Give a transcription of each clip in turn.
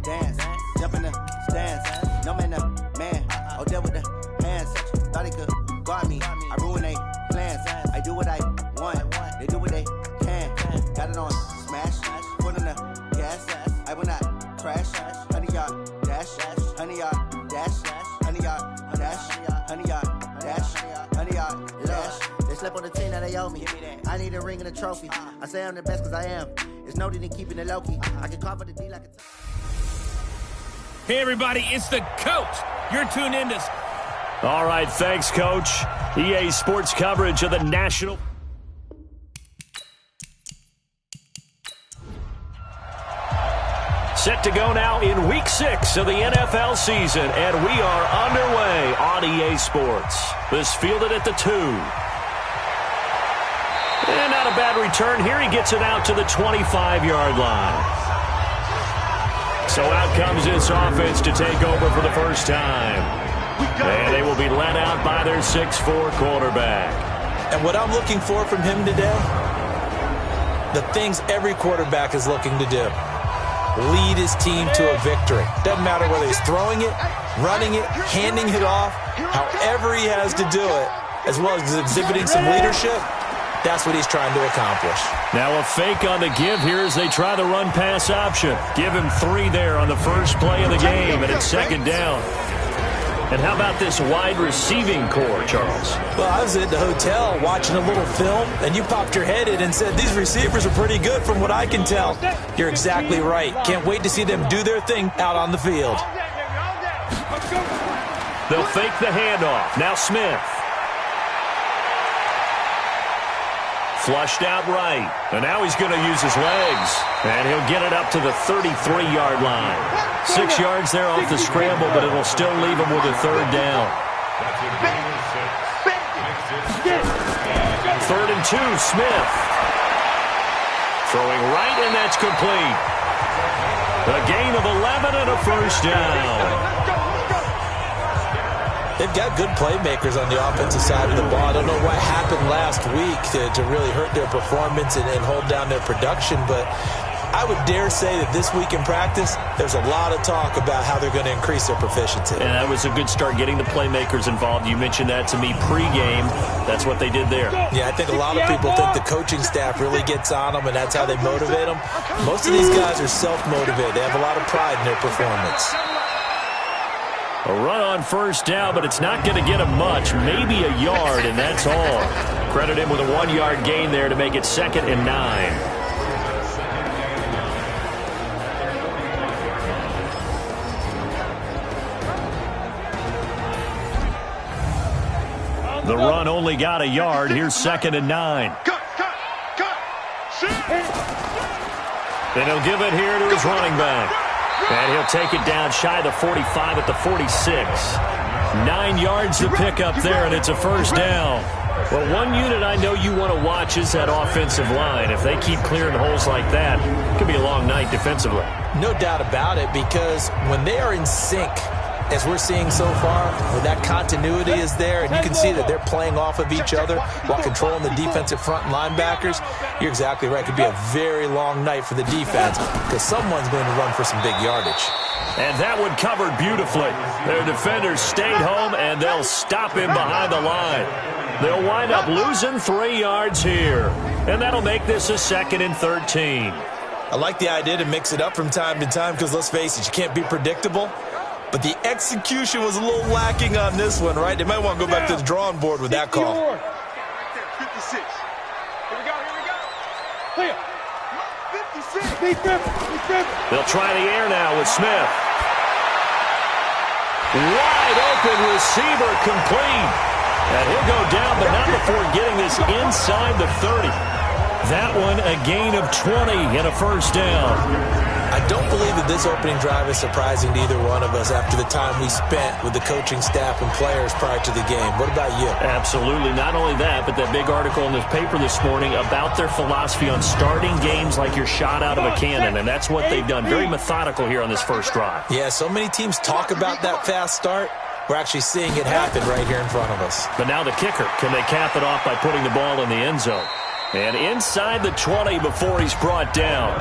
dance, jump in the stands, no man, man, oh, there with the hands, thought he could guard me, I ruin they plans, I do what I want, they do what they can, got it on smash, put in the gas, I will not crash, 100-yard dash, 100-yard dash, 100-yard dash, 100-yard dash, 100-yard dash. They slept on the team that they owe me. I need a ring and a trophy. I say I'm the best because I am. It's no need in keeping it low-key. I can cover the D like a... Hey, everybody, it's the coach. You're tuned in to... All right, thanks, Coach. EA Sports coverage of the National... Set to go now in Week 6 of the NFL season, and we are underway on EA Sports. This fielded at the 2. And not a bad return here. He gets it out to the 25-yard line. So out comes this offense to take over for the first time. And they will be led out by their 6'4 quarterback. And what I'm looking for from him today, the things every quarterback is looking to do. Lead his team to a victory. Doesn't matter whether he's throwing it, running it, handing it off, however he has to do it, as well as exhibiting some leadership, that's what he's trying to accomplish. Now a fake on the give here as they try the run-pass option. Give him 3 there on the first play of the game, and it's second down. And how about this wide receiving core, Charles? Well, I was at the hotel watching a little film, and you popped your head in and said, these receivers are pretty good from what I can tell. You're exactly right. Can't wait to see them do their thing out on the field. They'll fake the handoff. Now Smith. Flushed out right. And now he's going to use his legs. And he'll get it up to the 33-yard line. 6 yards there off the scramble, but it'll still leave him with a third down. 3rd and 2, Smith. Throwing right, and that's complete. A gain of 11 and a first down. They've got good playmakers on the offensive side of the ball. I don't know what happened last week to really hurt their performance and hold down their production, but I would dare say that this week in practice, there's a lot of talk about how they're going to increase their proficiency. And that was a good start, getting the playmakers involved. You mentioned that to me pregame. That's what they did there. Yeah, I think a lot of people think the coaching staff really gets on them, and that's how they motivate them. Most of these guys are self-motivated. They have a lot of pride in their performance. A run on first down, but it's not going to get him much. Maybe a yard, and that's all. Credit him with a 1-yard gain there to make it 2nd and 9. The run only got a yard. Here's 2nd and 9. Then he'll give it here to his running back. And he'll take it down shy of the 45 at the 46. 9 yards to pick up there, and it's a first down. Well, one unit I know you want to watch is that offensive line. If they keep clearing holes like that, it could be a long night defensively. No doubt about it, because when they are in sync, as we're seeing so far, when that continuity is there, and you can see that they're playing off of each other while controlling the defensive front linebackers, you're exactly right. It could be a very long night for the defense because someone's going to run for some big yardage. And that one covered beautifully. Their defenders stayed home, and they'll stop him behind the line. They'll wind up losing 3 yards here. And that'll make this a 2nd and 13. I like the idea to mix it up from time to time because, let's face it, you can't be predictable. But the execution was a little lacking on this one, right? They might want to go back to the drawing board with that call. 56. Here we go. Clear. 56. They'll try the air now with Smith. Wide open receiver complete. And he'll go down, but not before getting this inside the 30. That one a gain of 20 and a first down. I don't believe that this opening drive is surprising to either one of us after the time we spent with the coaching staff and players prior to the game. What about you? Absolutely. Not only that, but that big article in this paper this morning about their philosophy on starting games like you're shot out of a cannon, and that's what they've done. Very methodical here on this first drive. Yeah, so many teams talk about that fast start. We're actually seeing it happen right here in front of us. But now the kicker. Can they cap it off by putting the ball in the end zone? And inside the 20 before he's brought down.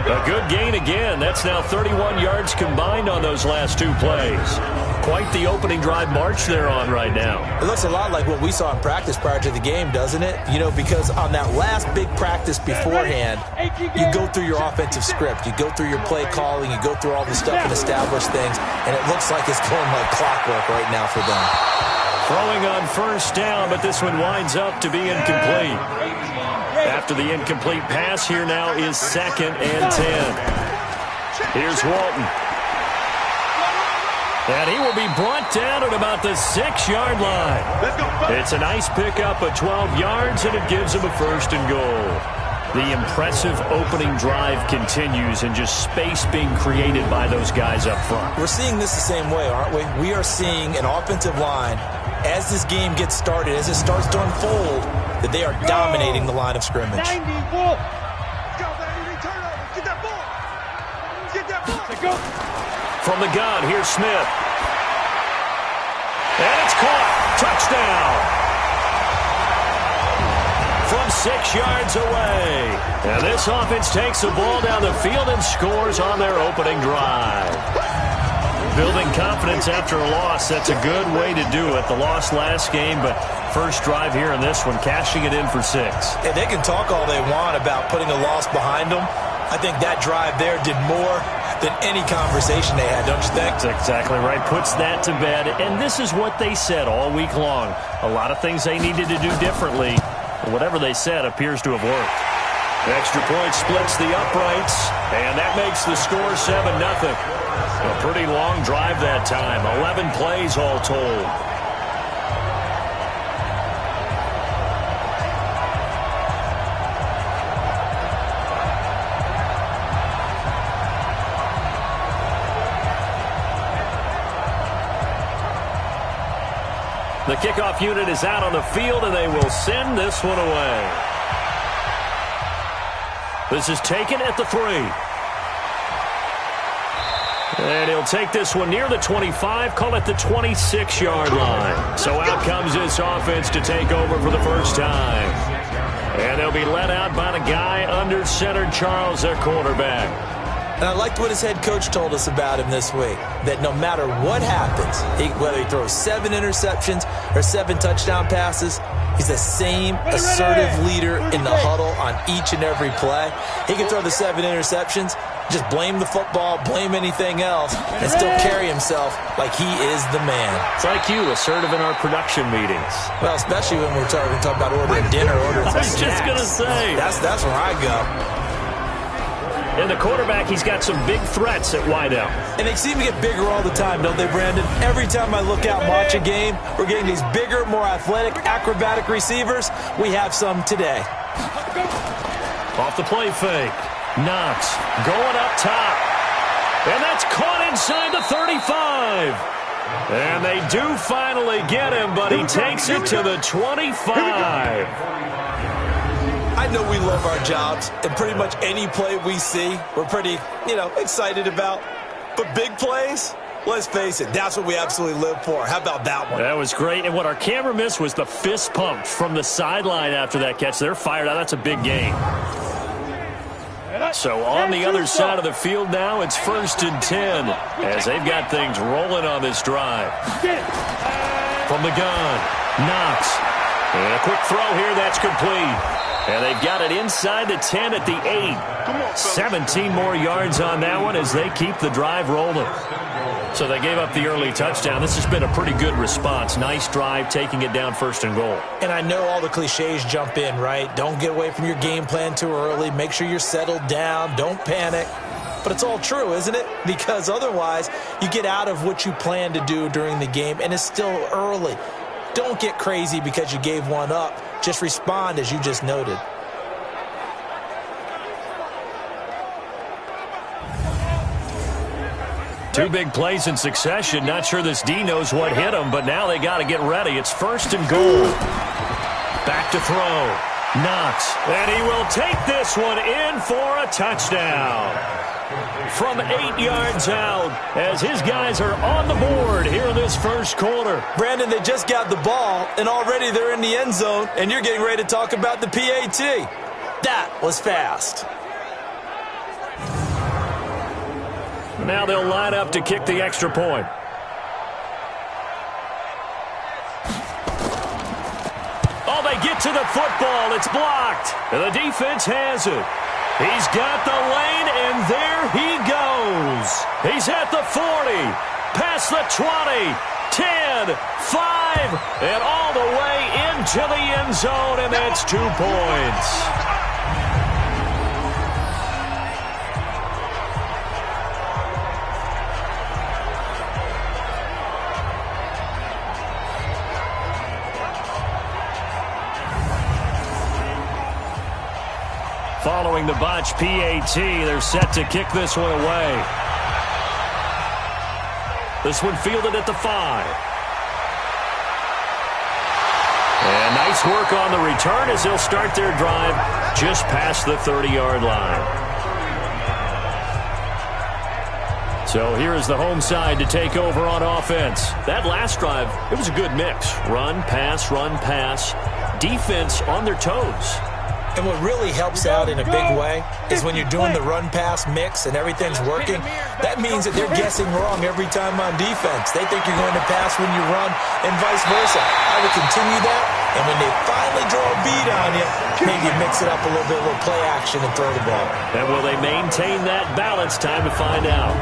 A good gain again. That's now 31 yards combined on those last two plays. Quite the opening drive march they're on right now. It looks a lot like what we saw in practice prior to the game, doesn't it? You know, because on that last big practice beforehand, you go through your offensive script. You go through your play calling. You go through all the stuff and establish things. And it looks like it's going like clockwork right now for them. Throwing on first down, but this one winds up to be incomplete. After the incomplete pass, here now is 2nd and 10. Here's Walton. And he will be brought down at about the 6-yard line. It's a nice pickup of 12 yards, and it gives him a 1st and goal. The impressive opening drive continues, and just space being created by those guys up front. We're seeing this the same way, aren't we? We are seeing an offensive line, as this game gets started, as it starts to unfold, that they are dominating the line of scrimmage. 90, ball. Go, baby, turn over. Get that ball. Get that ball. Go. From the gun, here's Smith. And it's caught. Touchdown. From 6 yards away. And this offense takes the ball down the field and scores on their opening drive. Building confidence after a loss, that's a good way to do it. The loss last game, but first drive here in this one, cashing it in for 6. And they can talk all they want about putting a loss behind them. I think that drive there did more than any conversation they had, don't you think? That's exactly right. Puts that to bed. And this is what they said all week long. A lot of things they needed to do differently. Whatever they said appears to have worked. Extra point splits the uprights, and that makes the score 7-0. A pretty long drive that time. 11 plays all told. The kickoff unit is out on the field, and they will send this one away. This is taken at the 3. And he'll take this one near the 25, call it the 26-yard line. So out comes this offense to take over for the first time. And they'll be let out by the guy under center, Charles, their quarterback. And I liked what his head coach told us about him this week, that no matter what happens, whether he throws 7 interceptions or 7 touchdown passes, he's the same assertive leader in the huddle on each and every play. He can throw the 7 interceptions, just blame the football, blame anything else, and still carry himself like he is the man. It's like you, assertive in our production meetings. Well, especially when we're talking about ordering dinner, ordering some snacks. I was just going to say. That's where I go. And the quarterback, he's got some big threats at wideout. And they seem to get bigger all the time, don't they, Brandon? Every time I look out and watch a game, we're getting these bigger, more athletic, acrobatic receivers. We have some today. Off the play fake. Knox going up top. And that's caught inside the 35. And they do finally get him, but he takes it to the 25. I know we love our jobs, and pretty much any play we see, we're pretty, excited about. But big plays, let's face it, that's what we absolutely live for. How about that one? That was great. And what our camera missed was the fist pump from the sideline after that catch. They're fired out. That's a big gain. So on the other side of the field now, it's 1st and 10 as they've got things rolling on this drive. From the gun, Knox. And a quick throw here, that's complete. And they've got it inside the 10 at the 8. 17 more yards on that one as they keep the drive rolling. So they gave up the early touchdown. This has been a pretty good response. Nice drive, taking it down 1st and goal. And I know all the cliches jump in, right? Don't get away from your game plan too early. Make sure you're settled down. Don't panic. But it's all true, isn't it? Because otherwise, you get out of what you plan to do during the game, and it's still early. Don't get crazy because you gave one up. Just respond as you just noted. Two big plays in succession. Not sure this D knows what hit him, but now they got to get ready. It's 1st and goal. Back to throw. Knox. And he will take this one in for a touchdown. from 8 yards out as his guys are on the board here in this first quarter. Brandon, they just got the ball, and already they're in the end zone, and you're getting ready to talk about the PAT. That was fast. Now they'll line up to kick the extra point. Oh, they get to the football. It's blocked. And the defense has it. He's got the lane, and there he goes. He's at the 40, past the 20, 10, 5, and all the way into the end zone, and that's 2 points. Following the botch PAT, they're set to kick this one away. This one fielded at the 5. And nice work on the return as they'll start their drive just past the 30-yard line. So here is the home side to take over on offense. That last drive, it was a good mix. Run, pass, defense on their toes. And what really helps out in a big way is when you're doing the run-pass mix and everything's working, that means that they're guessing wrong every time on defense. They think you're going to pass when you run and vice versa. I would continue that, and when they finally draw a beat on you, maybe mix it up a little bit with play action and throw the ball. And will they maintain that balance? Time to find out.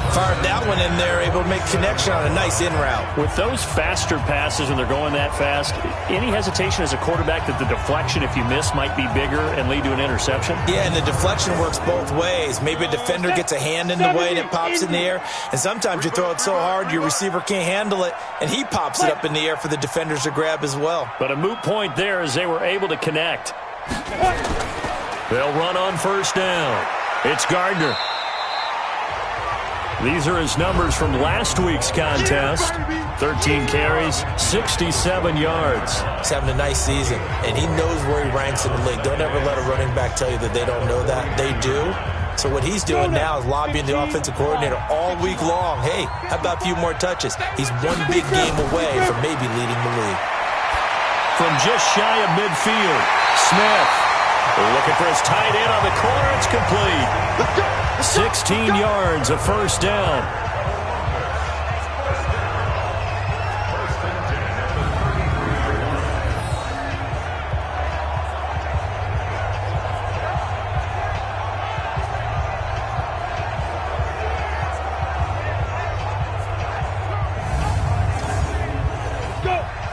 Fired that one in there, able to make connection on a nice in route. With those faster passes when they're going that fast, any hesitation as a quarterback that the deflection, if you miss, might be bigger and lead to an interception? Yeah, and the deflection works both ways. Maybe a defender gets a hand in the way and it pops in the air, and sometimes you throw it so hard your receiver can't handle it, and he pops it up in the air for the defenders to grab as well. But a moot point there as they were able to connect. They'll run on first down. It's Gardner. These are his numbers from last week's contest. 13 carries, 67 yards. He's having a nice season, and he knows where he ranks in the league. Don't ever let a running back tell you that they don't know that. They do. So what he's doing now is lobbying the offensive coordinator all week long. Hey, how about a few more touches? He's one big game away from maybe leading the league. From just shy of midfield, Smith looking for his tight end on the corner. It's complete. 16 yards, a first down.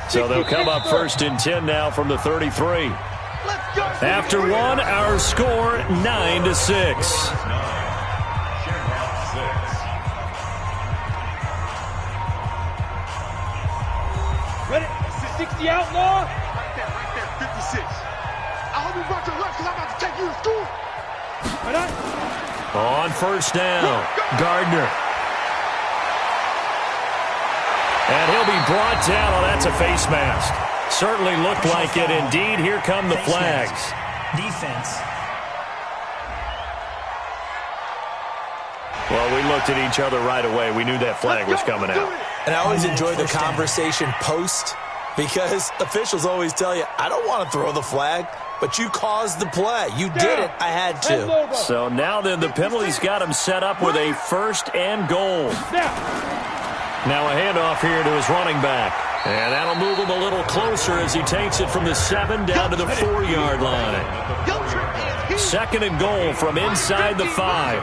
So they'll come up first and 10 now from the 33. After one, our score 9-6. Ready? 60 outlaw? Right there, 56. I hope you brought your lunch because I'm about to take you to school. Right on. On first down, Gardner. And he'll be brought down. Oh, that's a face mask. Certainly looked like it. Indeed, here come the flags. Defense. Well, we looked at each other right away. We knew that flag was coming out. And I always enjoy the conversation post because officials always tell you, I don't want to throw the flag, but you caused the play. You did it. I had to. So now then the penalty's got him set up with a first and goal. Now a handoff here to his running back. And that'll move him a little closer as he takes it from the 7 down to the 4-yard line. Second and goal from inside the 5.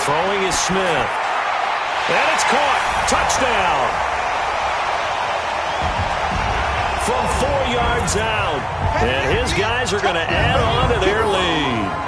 Throwing is Smith. And it's caught. Touchdown. From 4 yards out. And his guys are going to add on to their lead.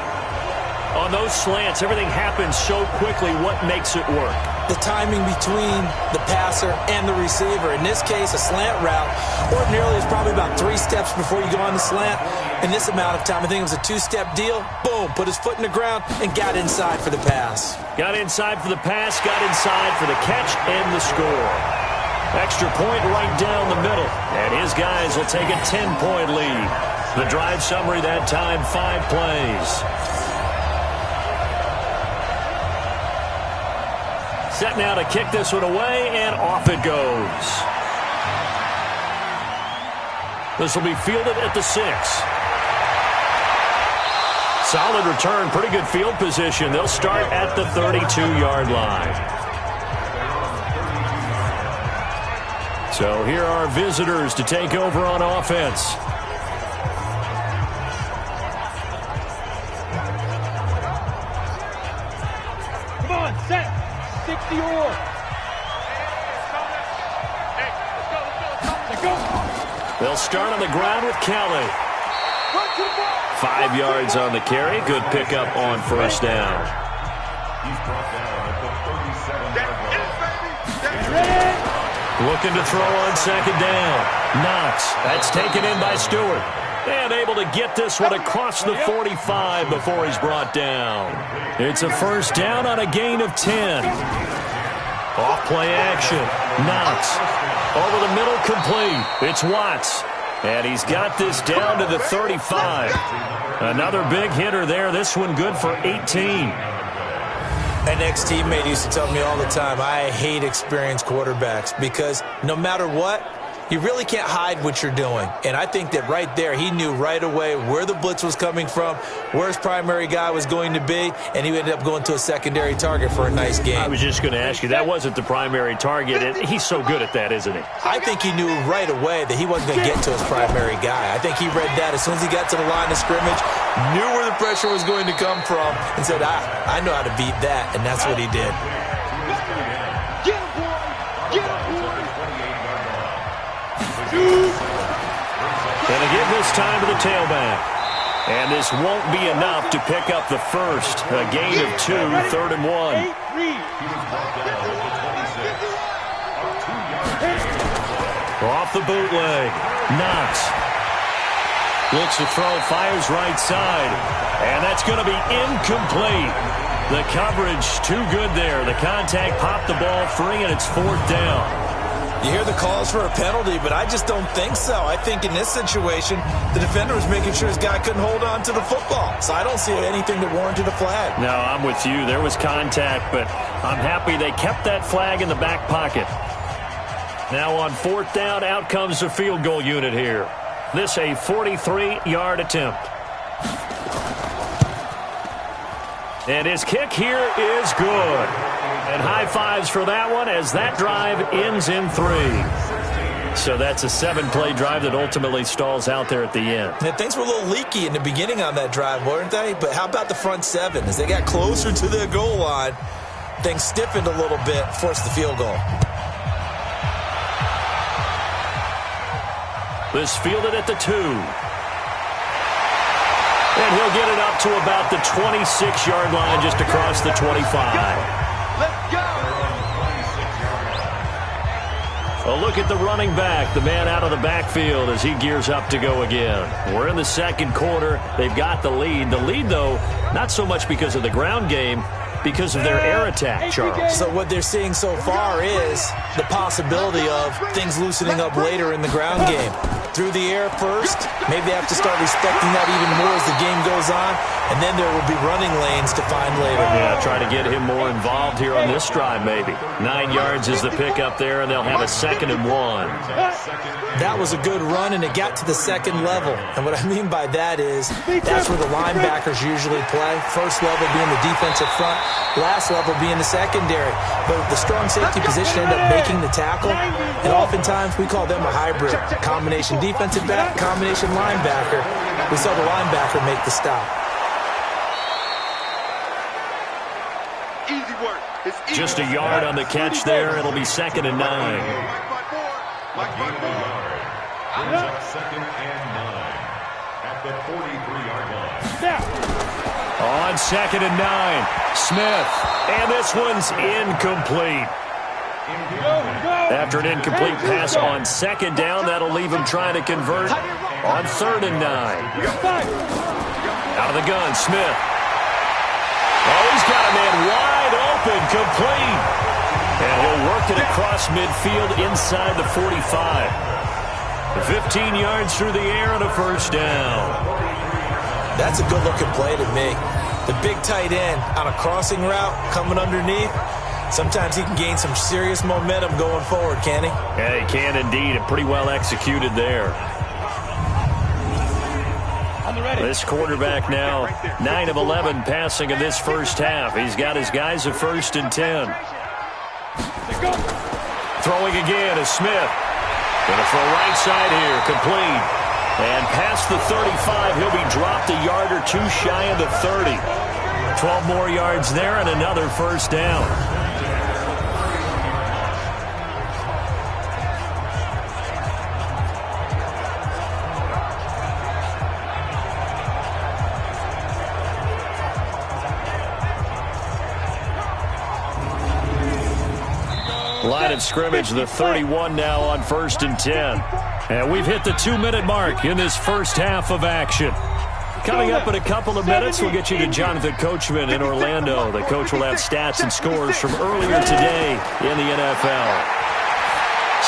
On those slants, everything happens so quickly. What makes it work? The timing between the passer and the receiver. In this case, a slant route ordinarily is probably about 3 steps before you go on the slant. In this amount of time, I think it was a 2-step deal. Boom, put his foot in the ground and got inside for the pass. Got inside for the pass, got inside for the catch and the score. Extra point right down the middle. And his guys will take a 10-point lead. The drive summary that time, 5 plays. Set now to kick this one away, and off it goes. This will be fielded at the 6. Solid return, pretty good field position. They'll start at the 32-yard line. So here are visitors to take over on offense. Come on, set. 60 or. Let's go. They'll start on the ground with Kelly. 5 yards on the carry. Good pickup on first down. He's brought down at the 37-yard line. Looking to throw on second down. Knox. That's taken in by Stewart. And able to get this one across the 45 before he's brought down. It's a first down on a gain of 10. Off play action. Knox. Over the middle, complete. It's Watts. And he's got this down to the 35. Another big hitter there. This one good for 18. An ex-teammate used to tell me all the time, I hate experienced quarterbacks because no matter what, you really can't hide what you're doing. And I think that right there, he knew right away where the blitz was coming from, where his primary guy was going to be, and he ended up going to a secondary target for a nice game. I was just going to ask you, that wasn't the primary target. He's so good at that, isn't he? I think he knew right away that he wasn't going to get to his primary guy. I think he read that as soon as he got to the line of scrimmage, knew where the pressure was going to come from, and said, I know how to beat that, and that's what he did. Get him, boy! Get him, boy! Going to give this time to the tailback. And this won't be enough to pick up the first. A gain of 2, 3rd and 1. Off the bootleg. Knox. Looks to throw, fires right side. And that's going to be incomplete. The coverage too good there. The contact popped the ball free, and it's 4th down. You hear the calls for a penalty, but I just don't think so. I think in this situation, the defender was making sure his guy couldn't hold on to the football. So I don't see anything that warranted a flag. No, I'm with you. There was contact, but I'm happy they kept that flag in the back pocket. Now on 4th down, out comes the field goal unit here. This a 43-yard attempt. And his kick here is good. And high fives for that one as that drive ends in 3. So that's a 7-play drive that ultimately stalls out there at the end. And things were a little leaky in the beginning on that drive, weren't they? But how about the front 7? As they got closer to the goal line, things stiffened a little bit, forced the field goal. This fielded at the 2. And he'll get it up to about the 26-yard line just across the 25. Let's go! A look at the running back, the man out of the backfield as he gears up to go again. We're in the second quarter. They've got the lead. The lead, though, not so much because of the ground game, because of their air attack, Charles. So what they're seeing so far is the possibility of things loosening up later in the ground game. Through the air first, maybe they have to start respecting that even more as the game goes on, and then there will be running lanes to find later. Yeah, try to get him more involved here on this drive maybe. 9 yards is the pickup there, and they'll have a 2nd and 1. That was a good run, and it got to the second level. And what I mean by that is that's where the linebackers usually play. First level being the defensive front, last level being the secondary. But the strong safety position ended up making the tackle, and oftentimes we call them a hybrid. Combination defensive back, combination linebacker. We saw the linebacker make the stop. Easy work. Just a yard on the catch there. It'll be 2nd and 9. Mike Brings up 2nd and 9 at the 43-yard line. On 2nd and 9, Smith. And this one's incomplete. After an incomplete pass on 2nd down, that'll leave him trying to convert on 3rd and 9. Out of the gun, Smith. Oh, he's got a man wide open, complete. And he'll work it across midfield inside the 45. 15 yards through the air and a first down. That's a good-looking play to me. The big tight end on a crossing route coming underneath. Sometimes he can gain some serious momentum going forward, can't he? Yeah, he can indeed, and pretty well executed there. This quarterback now 9 of 11 passing in this first half. He's got his guys at 1st and 10. Throwing again is Smith. Going to throw right side here, complete. And past the 35, he'll be dropped a yard or two shy of the 30. 12 more yards there and another first down. Line of scrimmage, the 31 now on 1st and 10. And we've hit the 2-minute mark in this first half of action. Coming up in a couple of minutes, we'll get you to Jonathan Coachman in Orlando. The coach will have stats and scores from earlier today in the NFL.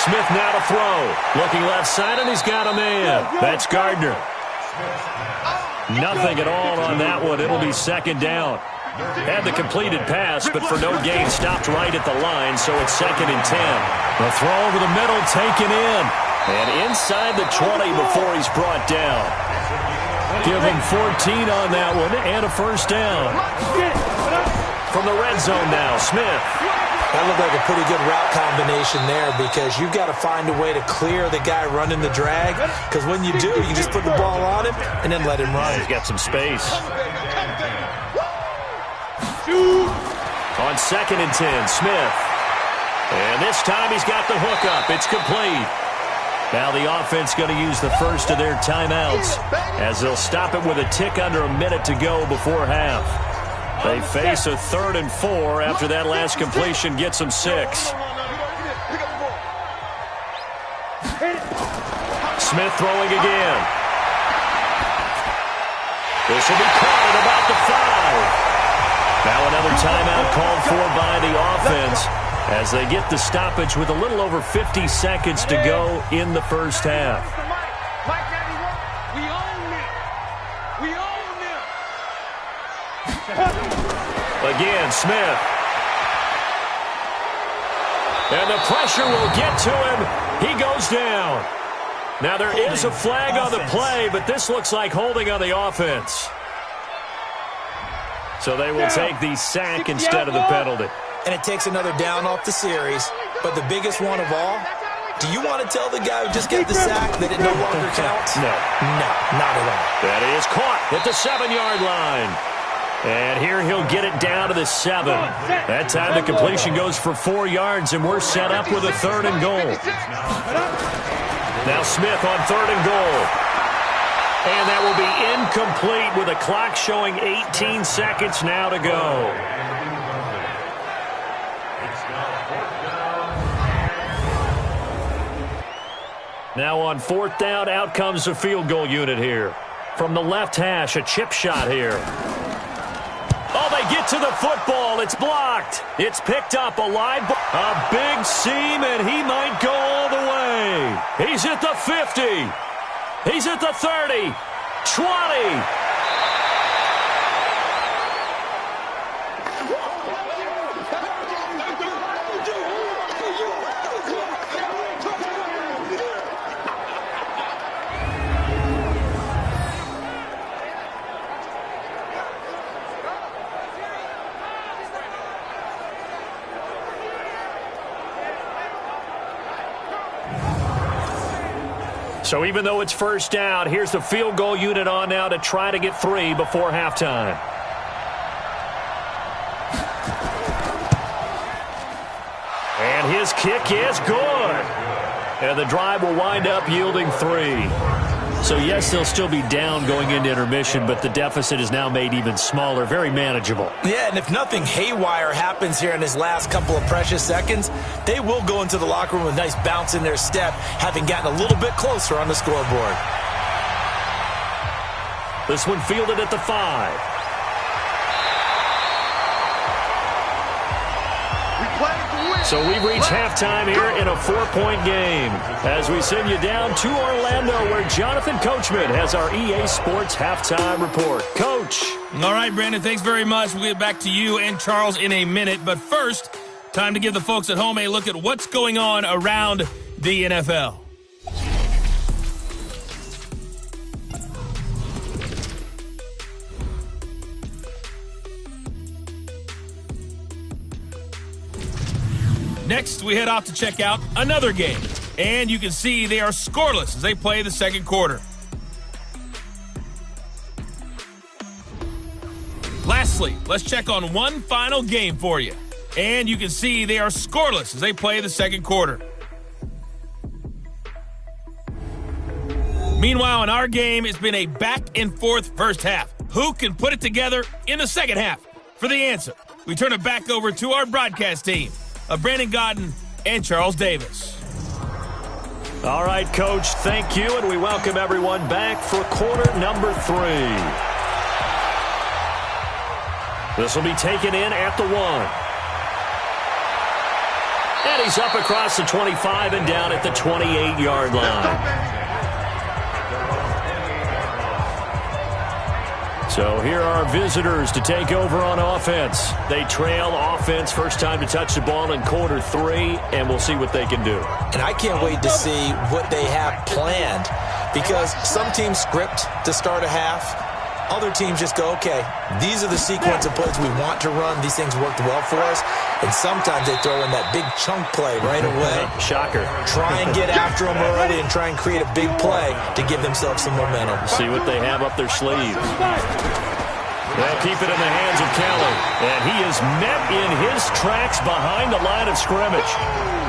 Smith now to throw. Looking left side, and he's got a man. That's Gardner. Nothing at all on that one. It'll be 2nd down. Had the completed pass, but for no gain, stopped right at the line, so it's 2nd and 10. The throw over the middle, taken in. And inside the 20 before he's brought down. Give him 14 on that one, and a first down. From the red zone now, Smith. That looked like a pretty good route combination there because you've got to find a way to clear the guy running the drag, because when you do, you just put the ball on him and then let him run. He's got some space. On 2nd and 10, Smith. And this time he's got the hook up. It's complete. Now the offense going to use the first of their timeouts as they'll stop it with a tick under a minute to go before half. They face a 3rd and 4 after that last completion gets them 6. Smith throwing again. This will be caught at about the 5. Now another timeout called for by the offense as they get the stoppage with a little over 50 seconds to go in the first half. Again, Smith. And the pressure will get to him. He goes down. Now there is a flag on the play, but this looks like holding on the offense. So they will take the sack instead of the penalty. And it takes another down off the series. But the biggest one of all, do you want to tell the guy who just got the sack that it no longer counts? No. No, not at all. That is caught at the 7-yard line. And here he'll get it down to the 7. That time the completion goes for 4 yards, and we're set up with a 3rd and goal. Now Smith on 3rd and goal. And that will be incomplete with a clock showing 18 seconds now to go. Now on 4th down, out comes the field goal unit here. From the left hash, a chip shot here. Oh, they get to the football. It's blocked. It's picked up a live ball. A big seam, and he might go all the way. He's at the 50. He's at the 30, 20. So even though it's 1st down, here's the field goal unit on now to try to get 3 before halftime. And his kick is good. And the drive will wind up yielding 3. So yes, they'll still be down going into intermission, but the deficit is now made even smaller, very manageable. Yeah, and if nothing haywire happens here in his last couple of precious seconds, they will go into the locker room with a nice bounce in their step, having gotten a little bit closer on the scoreboard. This one fielded at the 5. So we've reached halftime here in a 4-point game as we send you down to Orlando where Jonathan Coachman has our EA Sports halftime report. Coach. All right, Brandon, thanks very much. We'll get back to you and Charles in a minute. But first, time to give the folks at home a look at what's going on around the NFL. Next, we head off to check out another game. And you can see they are scoreless as they play the second quarter. Lastly, let's check on one final game for you. And you can see they are scoreless as they play the second quarter. Meanwhile, in our game, it's been a back-and-forth first half. Who can put it together in the second half? For the answer, we turn it back over to our broadcast team of Brandon Godden and Charles Davis. All right, Coach, thank you, and we welcome everyone back for quarter number 3. This will be taken in at the 1. And he's up across the 25 and down at the 28-yard line. So here are our visitors to take over on offense. They trail offense, first time to touch the ball in quarter 3, and we'll see what they can do. And I can't wait to see what they have planned, because some teams script to start a half. Other teams just go, okay, these are the sequence of plays we want to run. These things worked well for us. And sometimes they throw in that big chunk play right away. Shocker. Try and get after them early and try and create a big play to give themselves some momentum. See what they have up their sleeves. They'll keep it in the hands of Kelly. And he is met in his tracks behind the line of scrimmage.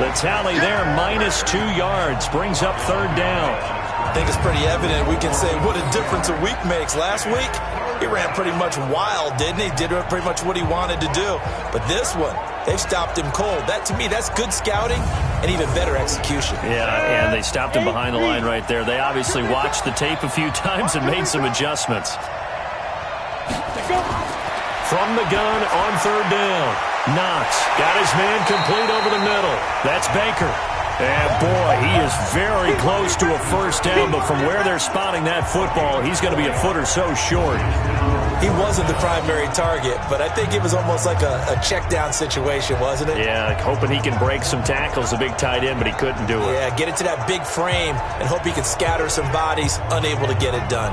The tally there, -2 yards, brings up third down. I think it's pretty evident. We can say what a difference a week makes. Last week, he ran pretty much wild, didn't he? Did pretty much what he wanted to do. But this one, they've stopped him cold. That, to me, that's good scouting and even better execution. Yeah, and they stopped him behind the line right there. They obviously watched the tape a few times and made some adjustments. From the gun on third down. Knox got his man complete over the middle. That's Baker. And, boy, he is very close to a first down, but from where they're spotting that football, he's going to be a foot or so short. He wasn't the primary target, but I think it was almost like a check down situation, wasn't it? Yeah, hoping he can break some tackles, a big tight end, but he couldn't do it. Yeah, get it to that big frame and hope he can scatter some bodies, unable to get it done.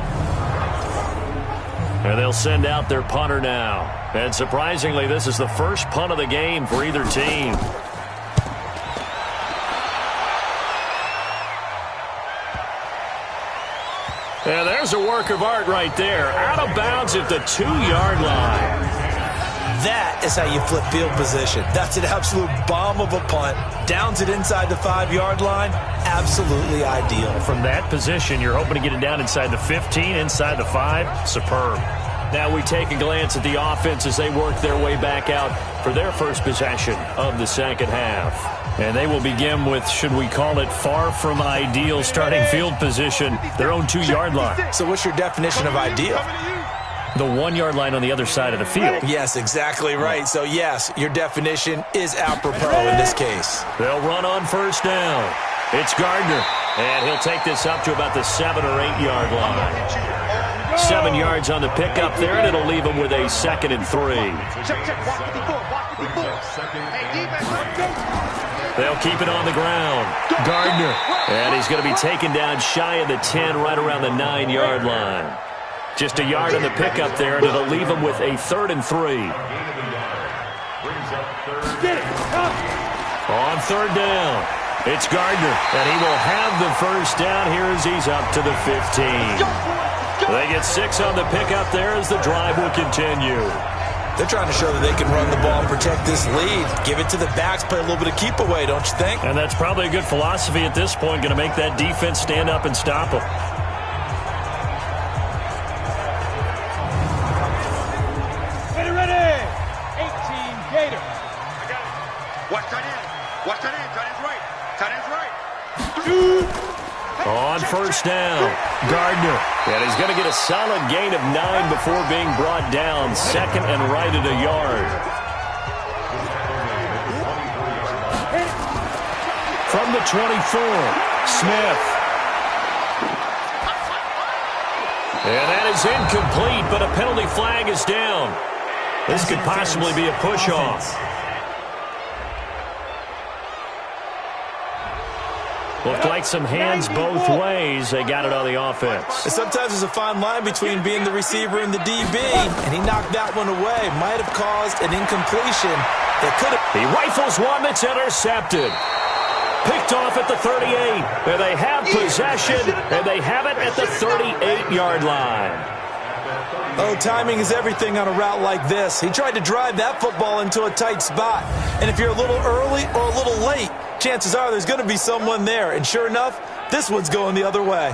And they'll send out their punter now. And surprisingly, this is the first punt of the game for either team. And there's a work of art right there. Out of bounds at the 2-yard line. That is how you flip field position. That's an absolute bomb of a punt. Downs it inside the 5-yard line. Absolutely ideal. From that position, you're hoping to get it down inside the 15, inside the 5. Superb. Now we take a glance at the offense as they work their way back out for their first possession of the second half. And they will begin with, should we call it, far from ideal starting field position, their own 2-yard line. So what's your definition of ideal? The 1-yard line on the other side of the field. Yes, exactly right. So, yes, your definition is apropos in this case. They'll run on first down. It's Gardner, and he'll take this up to about the 7 or 8-yard line. 7 yards on the pickup there, and it'll leave him with a 2nd and 3. They'll keep it on the ground. Gardner, and he's going to be taken down shy of the 10, right around the 9-yard line. Just a yard on the pickup there, and it'll leave him with a 3rd and 3. On third down, it's Gardner, and he will have the first down here as he's up to the 15. They get 6 on the pickup there as the drive will continue. They're trying to show that they can run the ball and protect this lead. Give it to the backs, play a little bit of keep away, don't you think? And that's probably a good philosophy at this point, going to make that defense stand up and stop them. Ready. 18 Gator. I got it. Watch tight end. Watch tight end. Tight end's right. Tight end's right. On first down, Gardner. And he's going to get a solid gain of 9 before being brought down. 2nd and right at a yard. From the 24, Smith. And that is incomplete, but a penalty flag is down. This could possibly be a push-off. Looked like some hands both ways. They got it on the offense. Sometimes there's a fine line between being the receiver and the DB, and he knocked that one away. Might have caused an incompletion that could have. He rifles one that's intercepted. Picked off at the 38. There they have possession, and they have it at the 38-yard line. Oh, timing is everything on a route like this. He tried to drive that football into a tight spot. And if you're a little early or a little late, chances are there's going to be someone there. And sure enough, this one's going the other way.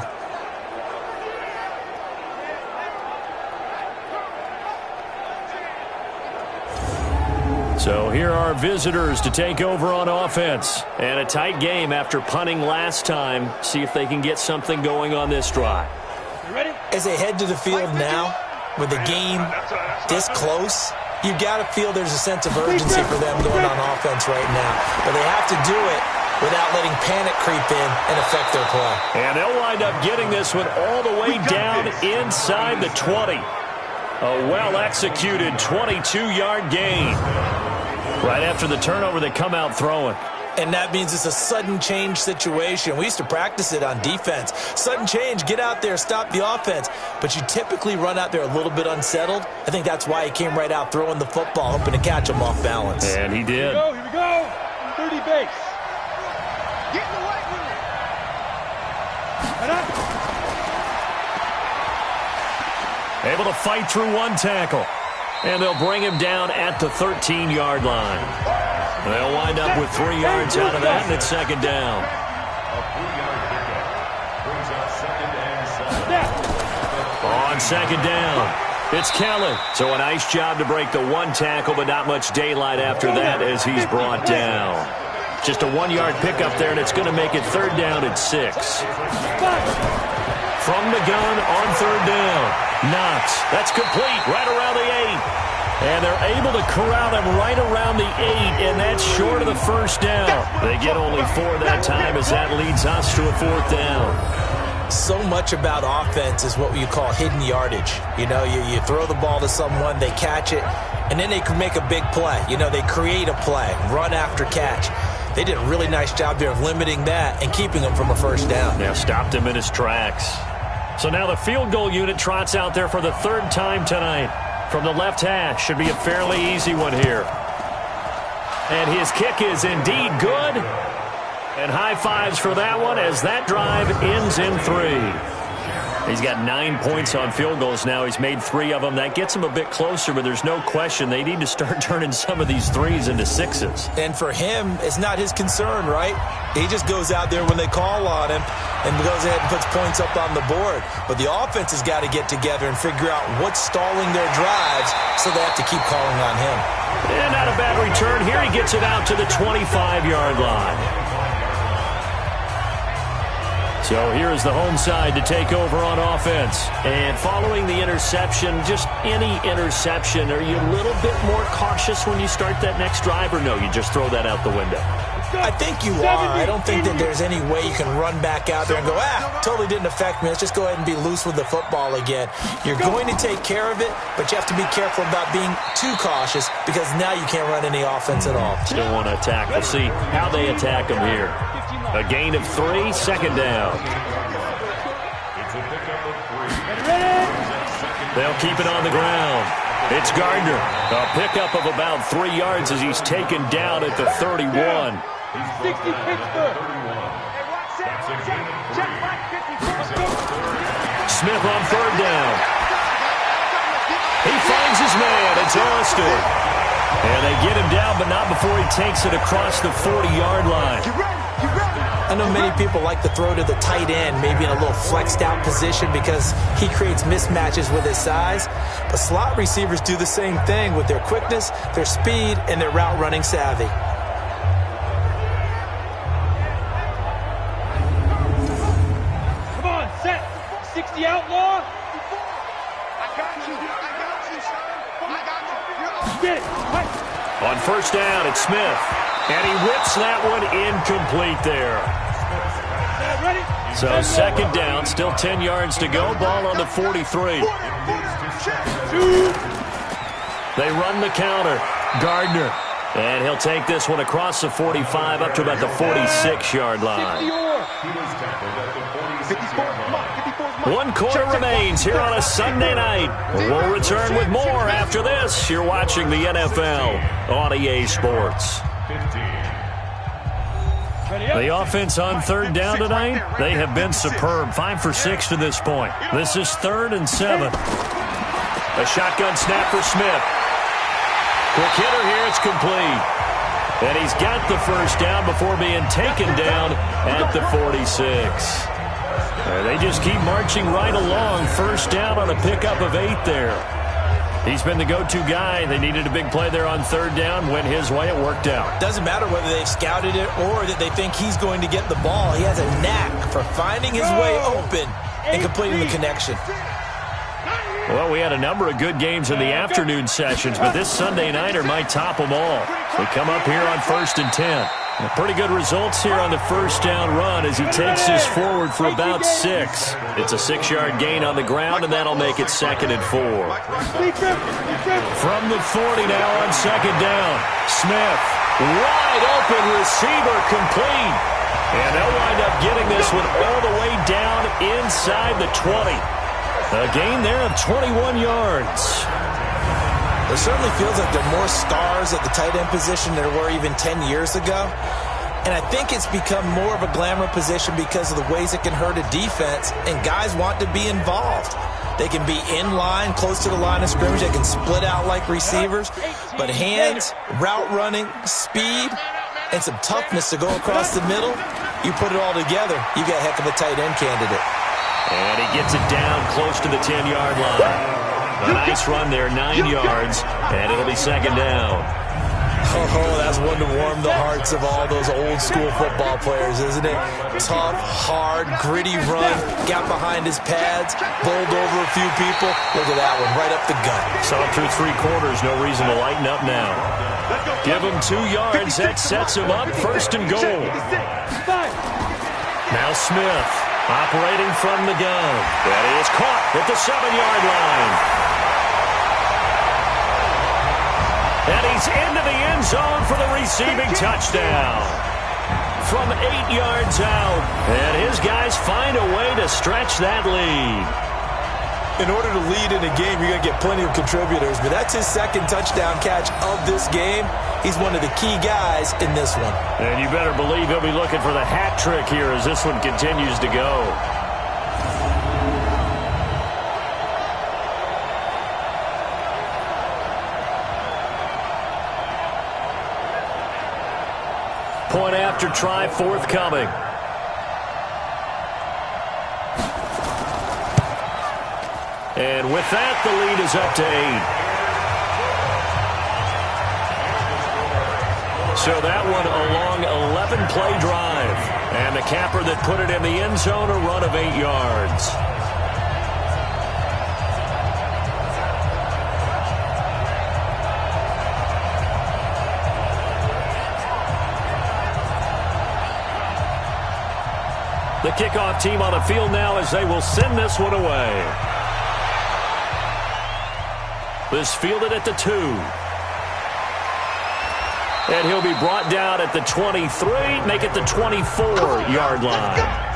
So here are visitors to take over on offense. And a tight game after punting last time. See if they can get something going on this drive. As they head to the field now, with the game this close, you've got to feel there's a sense of urgency for them going on offense right now. But they have to do it without letting panic creep in and affect their play. And they'll wind up getting this one all the way down inside the 20. A well-executed 22-yard gain. Right after the turnover, they come out throwing. And that means it's a sudden change situation. We used to practice it on defense. Sudden change, get out there, stop the offense. But you typically run out there a little bit unsettled. I think that's why he came right out throwing the football, hoping to catch him off balance. And he did. Here we go. 30 base. Get in the way with it. Able to fight through one tackle. And they'll bring him down at the 13-yard line. They'll wind up with 3 yards out of that, and it's second down. A 3-yard pickup brings up 2nd and 7. On second down, it's Kelly. So a nice job to break the one tackle, but not much daylight after that as he's brought down. Just a 1-yard pickup there, and it's going to make it 3rd down and 6. From the gun on 3rd down. Knox. That's complete right around the 8. And they're able to corral him right around the 8, and that's short of the 1st down. They get only 4 that time as that leads us to a 4th down. So much about offense is what you call hidden yardage. You know, you throw the ball to someone, they catch it, and then they can make a big play. You know, they create a play, run after catch. They did a really nice job there of limiting that and keeping him from a 1st down. Yeah, stopped him in his tracks. So now the field goal unit trots out there for the 3rd time tonight. From the left hash, should be a fairly easy one here. And his kick is indeed good. And high fives for that one as that drive ends in 3. He's got 9 points on field goals now. He's made 3 of them. That gets him a bit closer, but there's no question they need to start turning some of these 3s into 6s. And for him, it's not his concern, right? He just goes out there when they call on him and goes ahead and puts points up on the board. But the offense has got to get together and figure out what's stalling their drives, so they have to keep calling on him. And not a bad return. Here he gets it out to the 25-yard line. So here is the home side to take over on offense. And following the interception, just any interception, are you a little bit more cautious when you start that next drive, or no, you just throw that out the window? I think you are. I don't think that there's any way you can run back out there and go, totally didn't affect me. Let's just go ahead and be loose with the football again. You're going to take care of it, but you have to be careful about being too cautious because now you can't run any offense at all. Still want to attack. We'll see how they attack them here. A gain of 3, second down. It's a pickup of 3. They'll keep it on the ground. It's Gardner. A pickup of about 3 yards as he's taken down at the 31. 60 Pittsburgh. Smith on 3rd down. He finds his man. It's Austin. And they get him down, but not before he takes it across the 40-yard line. I know many people like to throw to the tight end, maybe in a little flexed out position because he creates mismatches with his size. But slot receivers do the same thing with their quickness, their speed, and their route running savvy. Come on, set. 60 outlaw. I got you, son. I got you. Get it. On 1st down, it's Smith. And he whips that one incomplete there. So second down, still 10 yards to go. Ball on the 43. They run the counter. Gardner. And he'll take this one across the 45 up to about the 46-yard line. 1 quarter remains here on a Sunday night. We'll return with more after this. You're watching the NFL on EA Sports. The offense on third down tonight, they have been superb. 5 for 6 to this point. This is 3rd and 7. A shotgun snap for Smith. Quick hitter here, it's complete. And he's got the first down before being taken down at the 46. They just keep marching right along. First down on a pickup of 8 there. He's been the go-to guy. They needed a big play there on third down. Went his way. It worked out. Doesn't matter whether they've scouted it or that they think he's going to get the ball. He has a knack for finding his way open and completing the connection. Well, we had a number of good games in the afternoon sessions, but this Sunday nighter might top them all. We come up here on 1st and 10. Pretty good results here on the first down run as he takes this forward for about 6. It's a 6-yard gain on the ground, and that'll make it 2nd and 4. From the 40 now on 2nd down. Smith, wide open receiver, complete. And they'll wind up getting this one all the way down inside the 20. A gain there of 21 yards. It certainly feels like there are more stars at the tight end position than there were even 10 years ago. And I think it's become more of a glamour position because of the ways it can hurt a defense, and guys want to be involved. They can be in line, close to the line of scrimmage. They can split out like receivers. But hands, route running, speed, and some toughness to go across the middle, you put it all together, you got a heck of a tight end candidate. And he gets it down close to the 10-yard line. A nice run there, 9 yards, and it'll be 2nd down. Oh, that's one to warm the hearts of all those old-school football players, isn't it? Tough, hard, gritty run, got behind his pads, bowled over a few people. Look at that one, right up the gut. Saw it through 3 quarters, no reason to lighten up now. Give him 2 yards, that sets him up, 1st and goal. Now Smith. Operating from the gun. And he is caught at the 7-yard line. And he's into the end zone for the receiving touchdown. From 8 yards out. And his guys find a way to stretch that lead. In order to lead in a game, you're going to get plenty of contributors. But that's his 2nd touchdown catch of this game. He's one of the key guys in this one. And you better believe he'll be looking for the hat trick here as this one continues to go. Point after try forthcoming. And with that, the lead is up to 8. So that one a long 11-play drive. And the capper that put it in the end zone, a run of 8 yards. The kickoff team on the field now as they will send this one away. This fielded at the 2. And he'll be brought down at the 23, make it the 24-yard line.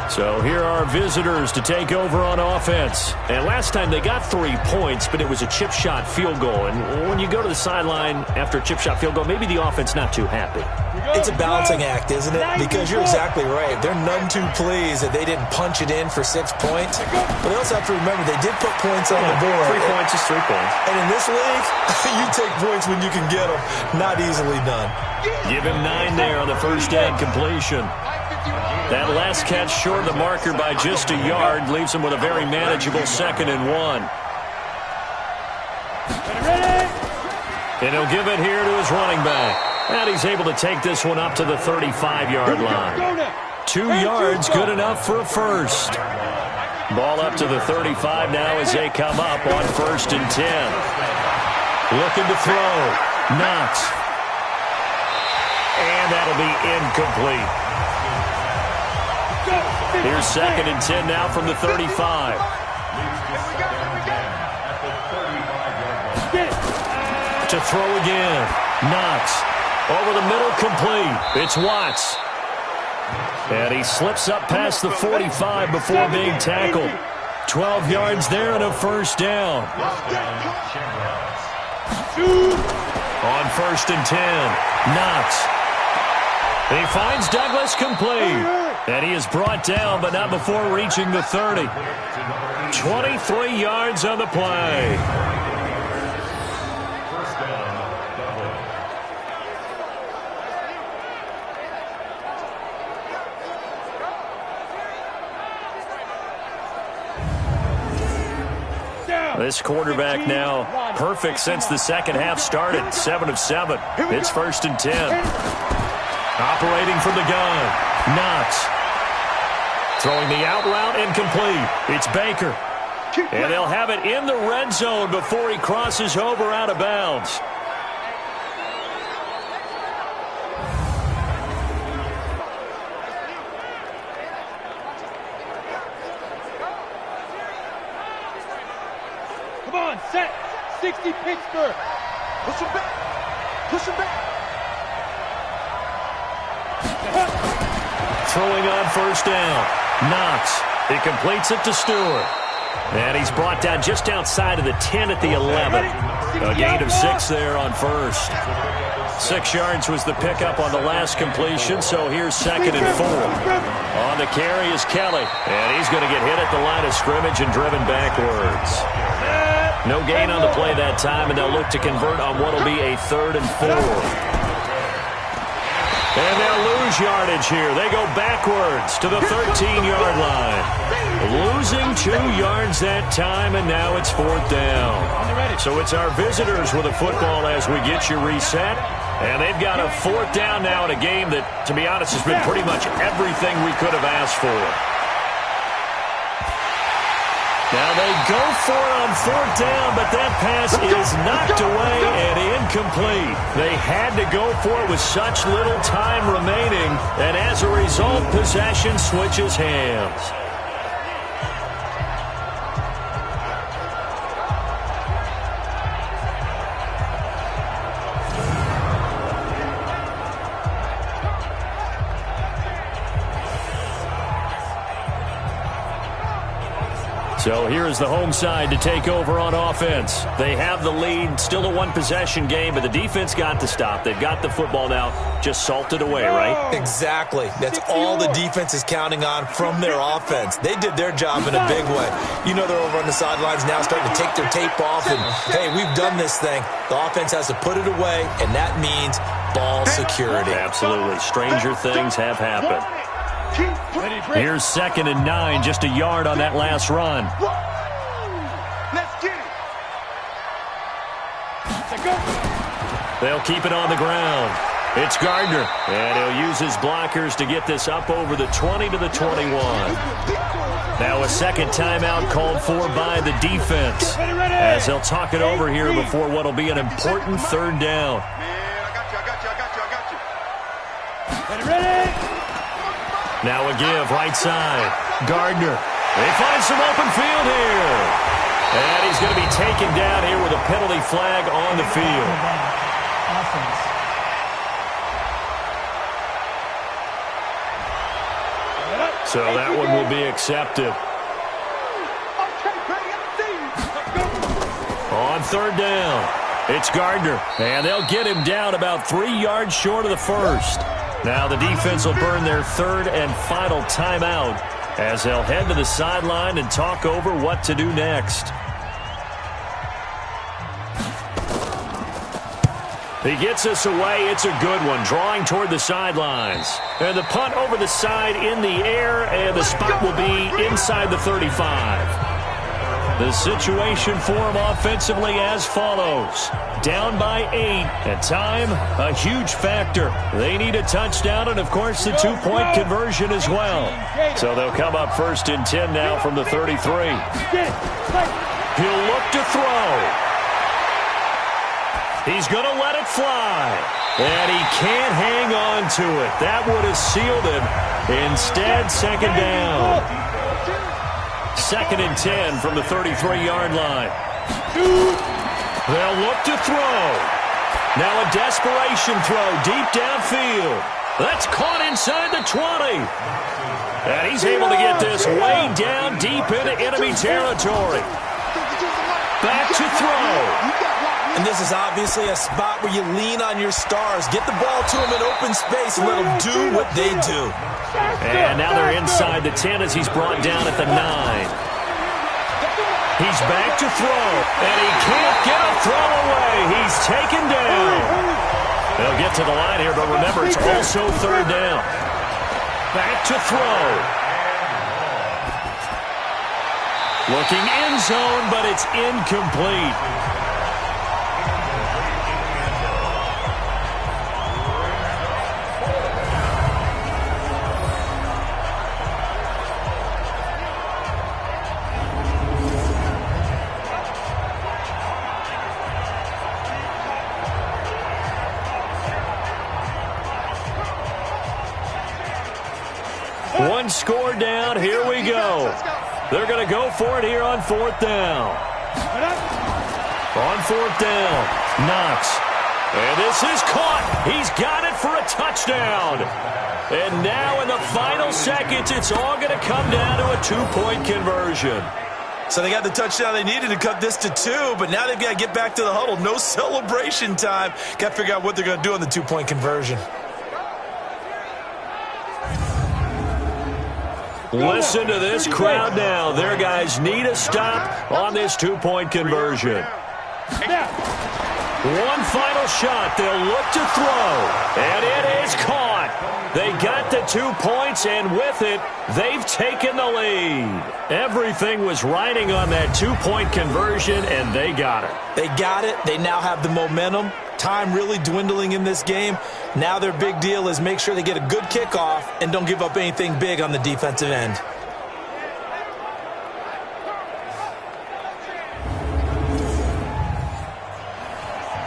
So here are visitors to take over on offense. And last time they got 3 points, but it was a chip shot field goal. And when you go to the sideline after a chip shot field goal, maybe the offense not too happy. It's a balancing act, isn't it? Because you're exactly right. They're none too pleased that they didn't punch it in for 6 points. But they also have to remember they did put points on the board. 3 points is 3 points. And in this league, you take points when you can get them. Not easily done. Give him 9 there on the first down completion. That last catch short of the marker by just a yard leaves him with a very manageable 2nd and 1. And he'll give it here to his running back. And he's able to take this one up to the 35-yard line. 2 yards, good enough for a first. Ball up to the 35 now as they come up on 1st and 10. Looking to throw. Knox. And that'll be incomplete. Here's 2nd and 10 now from the 35. To throw again. Knox. Over the middle, complete. It's Watts. And he slips up past the 45 before being tackled. 12 yards there and a first down. On 1st and 10. Knox. He finds Douglas, complete. And he is brought down, but not before reaching the 30. 23 yards on the play. This quarterback now perfect since the second half started. 7 of 7. It's 1st and 10. Operating from the gun. Knox. Throwing the out route, incomplete. It's Baker. And they'll have it in the red zone before he crosses over out of bounds. Come on, set. 60 Pittsburgh. Push him back. Push him back. Throwing on 1st down. Knox. He completes it to Stewart. And he's brought down just outside of the 10 at the 11. A gain of 6 there on 1st. 6 yards was the pickup on the last completion, so here's 2nd and 4. On the carry is Kelly. And he's going to get hit at the line of scrimmage and driven backwards. No gain on the play that time, and they'll look to convert on what will be a 3rd and 4. And they'll lose yardage here. They go backwards to the 13-yard line. Losing 2 yards that time, and now it's 4th down. So it's our visitors with a football as we get you reset. And they've got a 4th down now in a game that, to be honest, has been pretty much everything we could have asked for. Now they go for it on 4th down, but that pass is knocked away and incomplete. They had to go for it with such little time remaining, and as a result, possession switches hands. So here is the home side to take over on offense. They have the lead, still a one-possession game, but the defense got to stop. They've got the football now, just salted away, right? Exactly. That's all the defense is counting on from their offense. They did their job in a big way. You know they're over on the sidelines now starting to take their tape off, and, hey, we've done this thing. The offense has to put it away, and that means ball security. Absolutely. Stranger things have happened. Here's 2nd and 9, just a yard on that last run. Let's get it. They'll keep it on the ground. It's Gardner, and he'll use his blockers to get this up over the 20 to the 21. Now a second timeout called for by the defense as they'll talk it over here before what will be an important 3rd down. Ready? Now a give, right side. Gardner. They find some open field here. And he's going to be taken down here with a penalty flag on the field. So that one will be accepted. On 3rd down, it's Gardner. And they'll get him down about 3 yards short of the 1st. Now the defense will burn their 3rd and final timeout as they'll head to the sideline and talk over what to do next. He gets us away. It's a good one, drawing toward the sidelines. And the punt over the side in the air, and the spot will be inside the 35. The situation for him offensively as follows. Down by 8, and time, a huge factor. They need a touchdown and, of course, the 2-point conversion as well. So they'll come up 1st and 10 now from the 33. He'll look to throw. He's going to let it fly. And he can't hang on to it. That would have sealed him. Instead, second down. 2nd and 10 from the 33-yard line. They'll look to throw. Now a desperation throw deep downfield. That's caught inside the 20. And he's able to get this way down deep into enemy territory. Back to throw. And this is obviously a spot where you lean on your stars. Get the ball to them in open space and let them do what they do. And now they're inside the 10 as he's brought down at the 9. He's back to throw. And he can't get a throw away. He's taken down. They'll get to the line here, but remember, it's also 3rd down. Back to throw. Looking end zone, but it's incomplete. One score down. Here we go. They're going to go for it here on 4th down. On 4th down, Knox. And this is caught. He's got it for a touchdown. And now in the final seconds, it's all going to come down to a 2-point conversion. So they got the touchdown they needed to cut this to 2, but now they've got to get back to the huddle. No celebration time. Got to figure out what they're going to do on the 2-point conversion. Listen to this crowd now. Their guys need a stop on this 2-point conversion. One final shot. They'll look to throw. And it is caught. They got the 2 points, and with it, they've taken the lead. Everything was riding on that 2-point conversion, and they got it. They got it. They now have the momentum. Time really dwindling in this game. Now their big deal is make sure they get a good kickoff and don't give up anything big on the defensive end.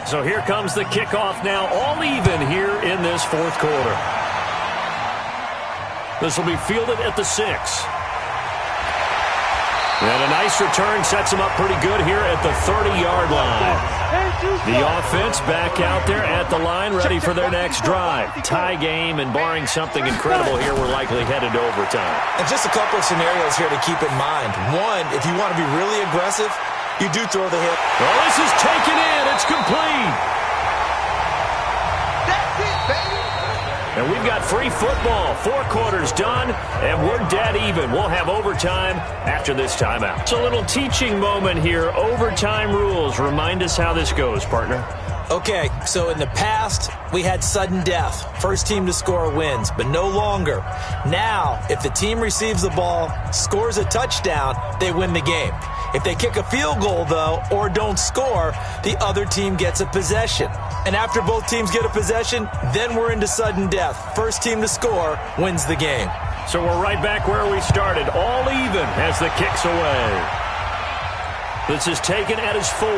So here comes the kickoff now, all even here in this 4th quarter. This will be fielded at the 6. And a nice return sets him up pretty good here at the 30-yard line. The offense back out there at the line, ready for their next drive. Tie game, and barring something incredible here, we're likely headed to overtime. And just a couple of scenarios here to keep in mind. One, if you want to be really aggressive, you do throw the hit. Well, this is taken in. It's complete. That's it, baby. And we've got free football. 4 quarters done, and we're dead even. We'll have overtime after this timeout. It's a little teaching moment here. Overtime rules. Remind us how this goes, partner. Okay, so in the past, we had sudden death. First team to score wins, but no longer. Now, if the team receives the ball, scores a touchdown, they win the game. If they kick a field goal, though, or don't score, the other team gets a possession. And after both teams get a possession, then we're into sudden death. First team to score wins the game. So we're right back where we started, all even as the kick's away. This is taken at his 4.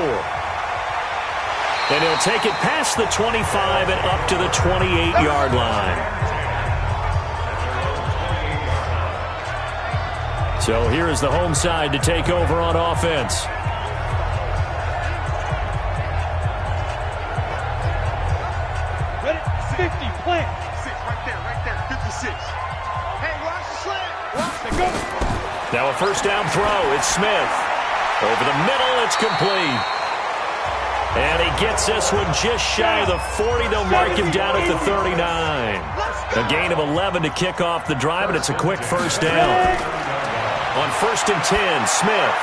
And he'll take it past the 25 and up to the 28-yard line. So here is the home side to take over on offense. Ready? 50, plant. 6, right there, 56. Hey, watch the slant. Watch it, go. Now a first down throw. It's Smith. Over the middle, it's complete. And he gets this one just shy of the 40. They'll mark him down at the 39. A gain of 11 to kick off the drive, and it's a quick first down. On 1st and 10, Smith.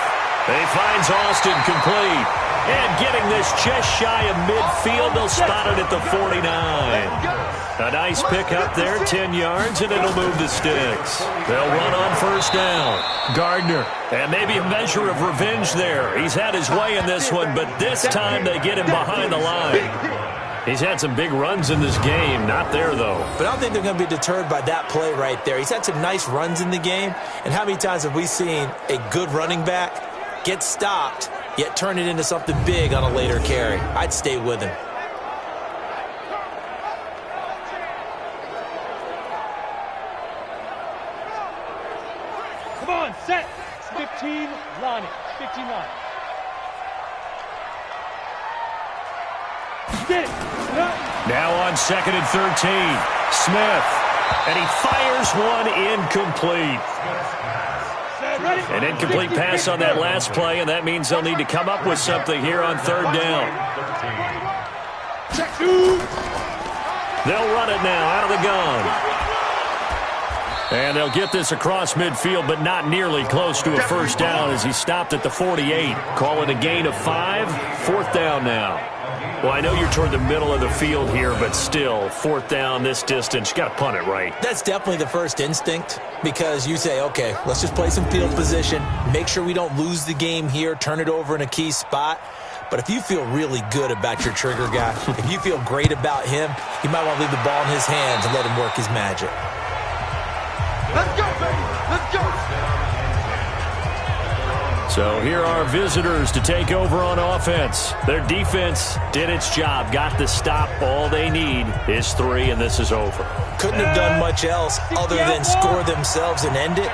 He finds Austin complete. And getting this just shy of midfield, they'll spot it at the 49. A nice pickup there, 10 yards, and it'll move the sticks. They'll run on first down. Gardner, and maybe a measure of revenge there. He's had his way in this one, but this time they get him behind the line. He's had some big runs in this game. Not there, though. But I don't think they're going to be deterred by that play right there. He's had some nice runs in the game. And how many times have we seen a good running back get stopped, yet turn it into something big on a later carry? I'd stay with him. 15 line it. 15 line. Get it. Now on 2nd and 13. Smith. And he fires one incomplete. An incomplete pass on that last play, and that means they'll need to come up with something here on 3rd down. They'll run it now out of the gun. And they'll get this across midfield, but not nearly close to a first down as he stopped at the 48. Call it a gain of 5. 4th down now. Well, I know you're toward the middle of the field here, but still, 4th down this distance, you got to punt it right. That's definitely the first instinct because you say, okay, let's just play some field position, make sure we don't lose the game here, turn it over in a key spot. But if you feel really good about your trigger guy, if you feel great about him, you might want to leave the ball in his hands and let him work his magic. Let's go, baby. Let's go. So here are visitors to take over on offense. Their defense did its job, got the stop. All they need is 3, and this is over. Couldn't have done much else other than score themselves and end it.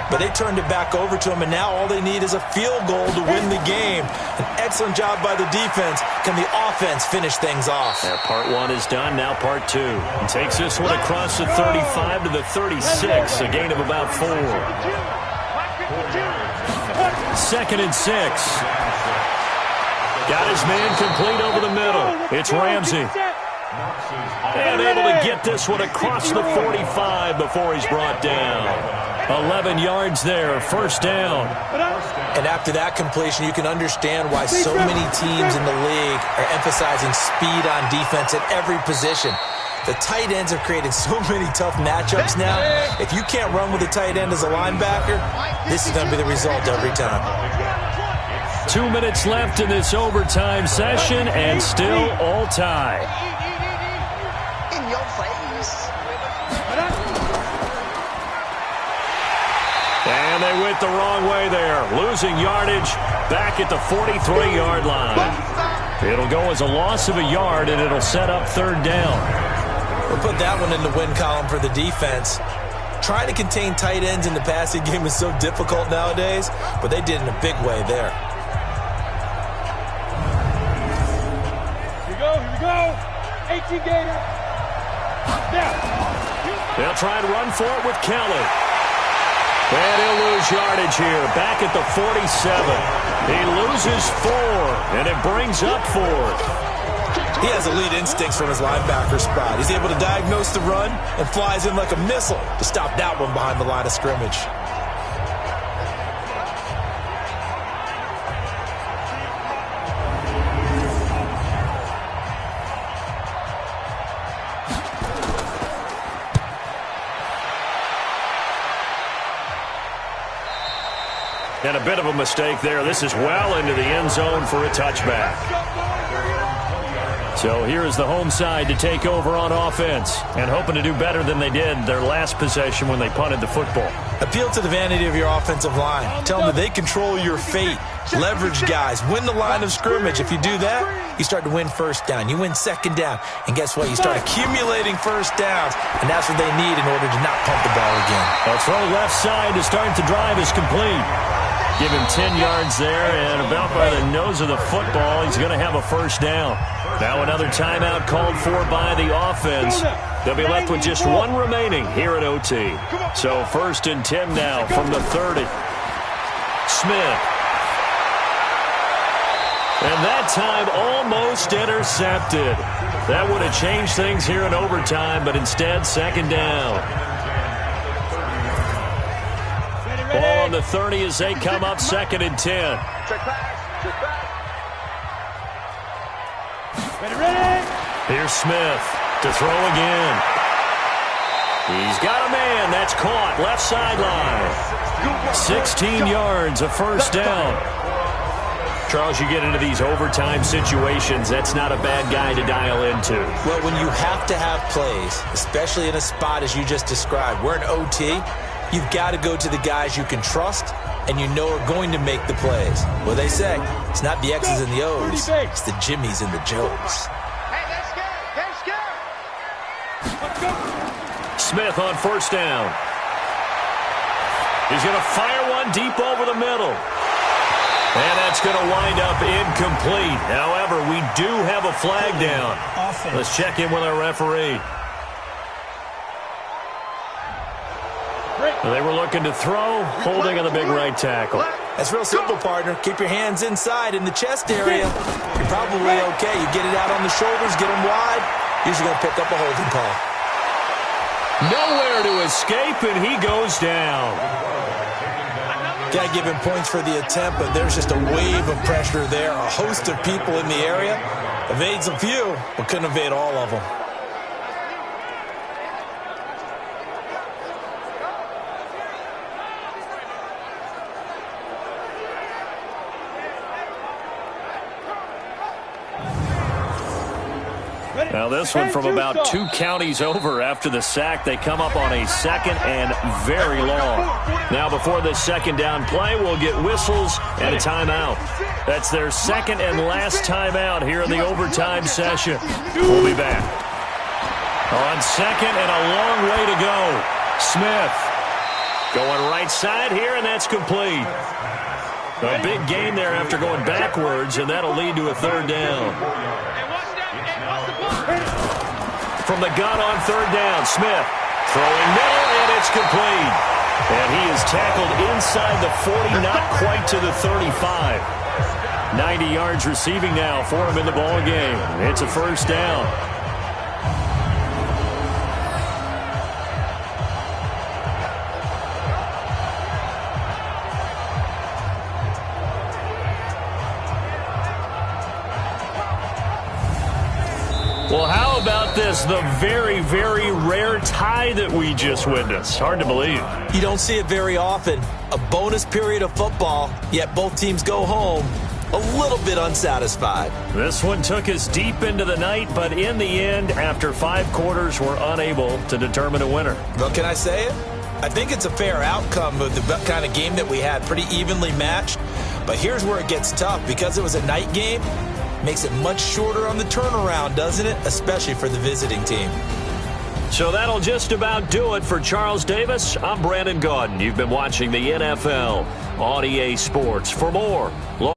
But they turned it back over to them, and now all they need is a field goal to win the game. An excellent job by the defense. Can the offense finish things off? Yeah, part 1 is done, now part 2. He takes this one across the 35 to the 36, a gain of about 4. 2nd and 6. Got his man complete over the middle. It's Ramsey. And able to get this one across the 45 before he's brought down. 11 yards there, first down. And after that completion, you can understand why so many teams in the league are emphasizing speed on defense at every position. The tight ends have created so many tough matchups now. If you can't run with a tight end as a linebacker, this is going to be the result every time. 2 minutes left in this overtime session, and still all tied. In your face. And they went the wrong way there, losing yardage back at the 43-yard line. It'll go as a loss of a yard, and it'll set up 3rd down. We'll put that one in the win column for the defense. Trying to contain tight ends in the passing game is so difficult nowadays, but they did in a big way there. Here we go. 18 Gator. Now. They'll try and run for it with Kelly. And he'll lose yardage here, back at the 47. He loses 4, and it brings up 4th. He has elite instincts from his linebacker spot. He's able to diagnose the run and flies in like a missile to stop that one behind the line of scrimmage. And a bit of a mistake there. This is well into the end zone for a touchback. So here is the home side to take over on offense and hoping to do better than they did their last possession when they punted the football. Appeal to the vanity of your offensive line. Tell them that they control your fate. Leverage guys. Win the line of scrimmage. If you do that, you start to win first down. You win second down. And guess what? You start accumulating first downs. And that's what they need in order to not pump the ball again. A throw left side to start the drive is complete. Give him 10 yards there, and about by the nose of the football, he's going to have a first down. Now another timeout called for by the offense. They'll be left with just 1 remaining here at OT. So 1st and 10 now from the 30. Smith. And that time almost intercepted. That would have changed things here in overtime, but instead 2nd down. Ball on the 30 as they come up 2nd and 10. Check back. Check back. Ready. Here's Smith to throw again. He's got a man. That's caught. Left sideline. 16 yards, a first down. Charles, you get into these overtime situations, that's not a bad guy to dial into. Well, when you have to have plays, especially in a spot as you just described, we're in OT, you've got to go to the guys you can trust and you know are going to make the plays. Well, they say it's not the X's and the O's, it's the Jimmies and the Joes. Hey, let's go. Let's go. Smith on first down. He's going to fire one deep over the middle. And that's going to wind up incomplete. However, we do have a flag down. Let's check in with our referee. They were looking to throw, holding on the big right tackle. That's real simple, partner. Keep your hands inside in the chest area. You're probably okay. You get it out on the shoulders, get them wide. Usually going to pick up a holding call. Nowhere to escape, and he goes down. Got to give him points for the attempt, but there's just a wave of pressure there. A host of people in the area. Evades a few, but couldn't evade all of them. Now this one from about 2 counties over after the sack. They come up on a second and very long. Now before this second down play, we'll get whistles and a timeout. That's their second and last timeout here in the overtime session. We'll be back. On second and a long way to go. Smith going right side here, and that's complete. A big gain there after going backwards, and that'll lead to a third down. From the gun on third down, Smith throwing middle, and it's complete. And he is tackled inside the 40, not quite to the 35. 90 yards receiving now for him in the ball game. It's a first down. Well, how about this? The very, very rare tie that we just witnessed. Hard to believe. You don't see it very often. A bonus period of football, yet both teams go home a little bit unsatisfied. This one took us deep into the night, but in the end, after 5 quarters, we're unable to determine a winner. Well, can I say it? I think it's a fair outcome of the kind of game that we had, pretty evenly matched. But here's where it gets tough. Because it was a night game, makes it much shorter on the turnaround, doesn't it? Especially for the visiting team. So that'll just about do it for Charles Davis. I'm Brandon Gaudin. You've been watching the NFL on EA Sports. For more